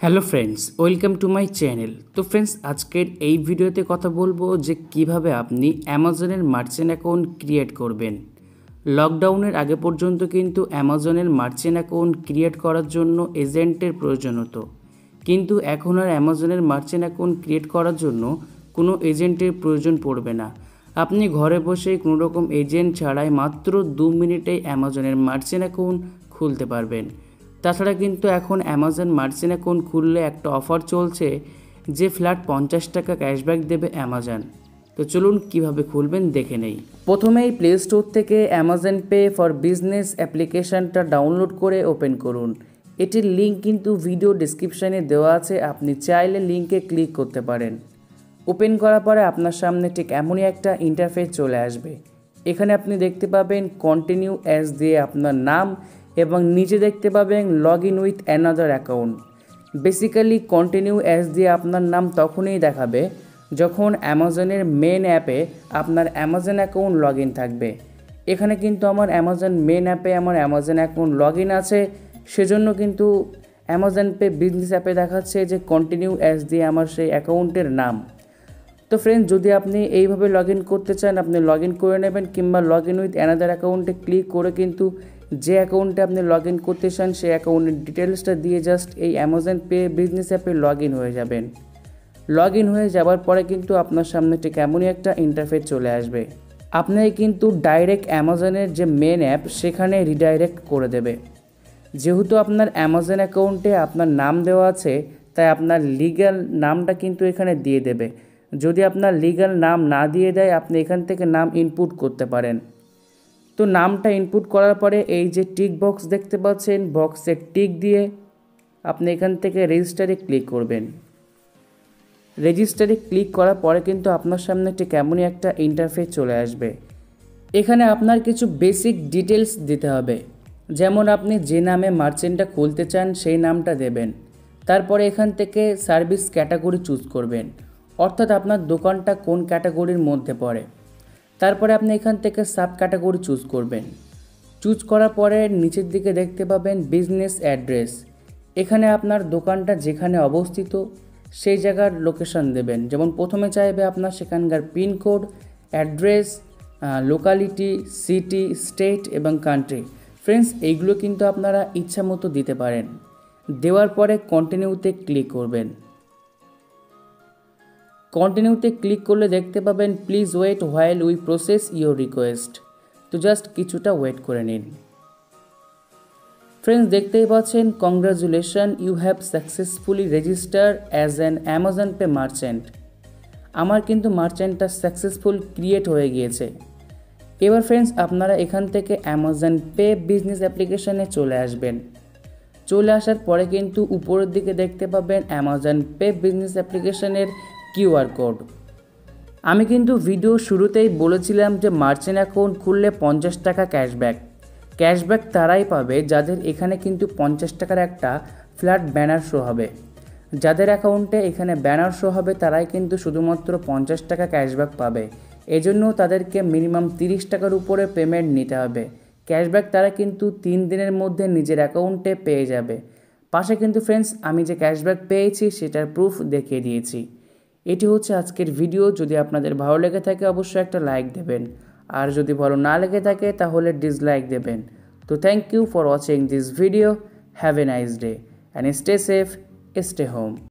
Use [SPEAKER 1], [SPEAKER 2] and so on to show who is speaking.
[SPEAKER 1] Hello friends, welcome to my channel. তো friends, আজকের এই ভিডিওতে কথা বলবো যে কিভাবে আপনি অ্যামাজনের মার্চেন্ট অ্যাকাউন্ট ক্রিয়েট করবেন। লকডাউনের আগে পর্যন্ত কিন্তু অ্যামাজনের মার্চেন্ট অ্যাকাউন্ট ক্রিয়েট করার জন্য এজেন্টের প্রয়োজন হতো, কিন্তু এখন আর অ্যামাজনের মার্চেন্ট অ্যাকাউন্ট ক্রিয়েট করার জন্য কোনো এজেন্টের প্রয়োজন পড়বে না। আপনি ঘরে বসে কোনো রকম এজেন্ট ছাড়াই মাত্র 2 মিনিটেই অ্যামাজনের মার্চেন্ট অ্যাকাউন্ট খুলতে পারবেন। তাছাড়া কিন্তু এখন অ্যামাজন মার্চেন্ট অ্যাকাউন্ট খুললে একটা অফার চলছে যে ফ্ল্যাট 50 টাকা ক্যাশব্যাক দেবে অ্যামাজন। তো চলুন কিভাবে খুলবেন দেখে নেই। প্রথমেই প্লে স্টোর থেকে অ্যামাজন পে ফর বিজনেস অ্যাপ্লিকেশনটা ডাউনলোড করে ওপেন করুন। এটির লিঙ্ক কিন্তু ভিডিও ডেসক্রিপশানে দেওয়া আছে, আপনি চাইলে লিঙ্কে ক্লিক করতে পারেন। ওপেন করার পরে আপনার সামনে ঠিক এমনই একটা ইন্টারফেস চলে আসবে। এখানে আপনি দেখতে পাবেন কন্টিনিউ অ্যাজ দিয়ে আপনার নাম এবং নিচে দেখতে পাবেন log in with another account. Basically continue as দিয়ে আপনার নাম তখনই দেখাবে যখন অ্যামাজনের মেন অ্যাপে আপনার অ্যামাজন অ্যাকাউন্ট লগ ইন থাকবে। এখানে কিন্তু আমার অ্যামাজন মেন অ্যাপে আমার অ্যামাজন অ্যাকাউন্ট লগ ইন আছে, সেজন্য কিন্তু অ্যামাজন পে বিজনেস অ্যাপে দেখাচ্ছে যে কন্টিনিউ অ্যাজ দিয়ে আমার সেই অ্যাকাউন্টের নাম। তো ফ্রেন্ডস, যদি আপনি এইভাবে লগ ইন করতে চান আপনি লগ ইন করে নেবেন, কিংবা লগ ইন উইথ অ্যানাদার অ্যাকাউন্টে ক্লিক করে কিন্তু যে অ্যাকাউন্টে আপনি লগ ইন করতে চান সেই অ্যাকাউন্টের ডিটেলসটা দিয়ে জাস্ট এই অ্যামাজন পে বিজনেস অ্যাপে লগ ইন হয়ে যাবেন। লগ ইন হয়ে যাওয়ার পরে কিন্তু আপনার সামনে ঠিক এমনই একটা ইন্টারফেস চলে আসবে। আপনাকে কিন্তু ডাইরেক্ট অ্যামাজনের যে মেন অ্যাপ সেখানে রিডাইরেক্ট করে দেবে। যেহেতু আপনার অ্যামাজন অ্যাকাউন্টে আপনার নাম দেওয়া আছে, তাই আপনার লিগ্যাল নামটা কিন্তু এখানে দিয়ে দেবে। যদি আপনার লিগ্যাল নাম না দিয়ে দেয় আপনি এখান থেকে নাম ইনপুট করতে পারেন। তো নামটা ইনপুট করার পরে এই যে টিক বক্স দেখতে পাচ্ছেন, বক্সে টিক দিয়ে আপনি এখান থেকে রেজিস্টারে ক্লিক করবেন। রেজিস্টারে ক্লিক করার পরে কিন্তু আপনার সামনে ঠিক এমনই একটা ইন্টারফেস চলে আসবে। এখানে আপনার কিছু বেসিক ডিটেলস দিতে হবে, যেমন আপনি যে নামে মার্চেন্টটা খুলতে চান সেই নামটা দেবেন। তারপরে এখান থেকে সার্ভিস ক্যাটাগরি চুজ করবেন, অর্থাৎ আপনার দোকানটা কোন ক্যাটাগরির মধ্যে পড়ে। তারপরে আপনি এখান থেকে সাব ক্যাটাগরি চুজ করবেন। চুজ করার পরে নিচের দিকে দেখতে পাবেন বিজনেস অ্যাড্রেস। এখানে আপনার দোকানটা যেখানে অবস্থিত সেই জায়গার লোকেশন দেবেন, যেমন প্রথমে চাইবে আপনার সেখানকার pincode, address, locality, city, state এবং কান্ট্রি। ফ্রেন্ডস, এইগুলো কিন্তু আপনারা ইচ্ছা মতো দিতে পারেন। দেওয়ার পরে কন্টিনিউতে ক্লিক করবেন। কন্টিনিউতে ক্লিক করলে দেখতে পাবেন please wait while we process your request. তো জাস্ট কিছুটা ওয়েট করে নিন। ফ্রেন্ডস, দেখতেই পাচ্ছেন congratulation, you have successfully register as an Amazon pay merchant. আমার কিন্তু মার্চেন্টটা সাকসেসফুল ক্রিয়েট হয়ে গিয়েছে। এবার ফ্রেন্ডস, আপনারা এখান থেকে অ্যামাজন পে বিজনেস অ্যাপ্লিকেশনে চলে আসবেন। চলে আসার পরে কিন্তু উপরের দিকে দেখতে পাবেন অ্যামাজন পে বিজনেস অ্যাপ্লিকেশনের কিউআর কোড। আমি কিন্তু ভিডিও শুরুতেই বলেছিলাম যে মার্চেন্ট অ্যাকাউন্ট খুললে 50 টাকা ক্যাশব্যাক তারাই পাবে যাদের এখানে কিন্তু 50 টাকার একটা ফ্ল্যাট ব্যানার শো হবে। যাদের অ্যাকাউন্টে এখানে ব্যানার শো হবে তারাই কিন্তু শুধুমাত্র 50 টাকা ক্যাশব্যাক পাবে। এজন্য তাদেরকে মিনিমাম 30 টাকার উপরে পেমেন্ট নিতে হবে। ক্যাশব্যাক তারা কিন্তু 3 দিনের মধ্যে নিজের অ্যাকাউন্টে পেয়ে যাবে। পাশে কিন্তু ফ্রেন্ডস আমি যে ক্যাশব্যাক পেয়েছি সেটার প্রুফ দেখিয়ে দিয়েছি। এটি হচ্ছে আজকের ভিডিও। যদি আপনাদের ভালো লেগে থাকে অবশ্যই একটা লাইক দেবেন, আর যদি ভালো না লেগে থাকে তাহলে ডিসলাইক দেবেন। তো thank you for watching this video. Have a nice day and stay safe, stay home.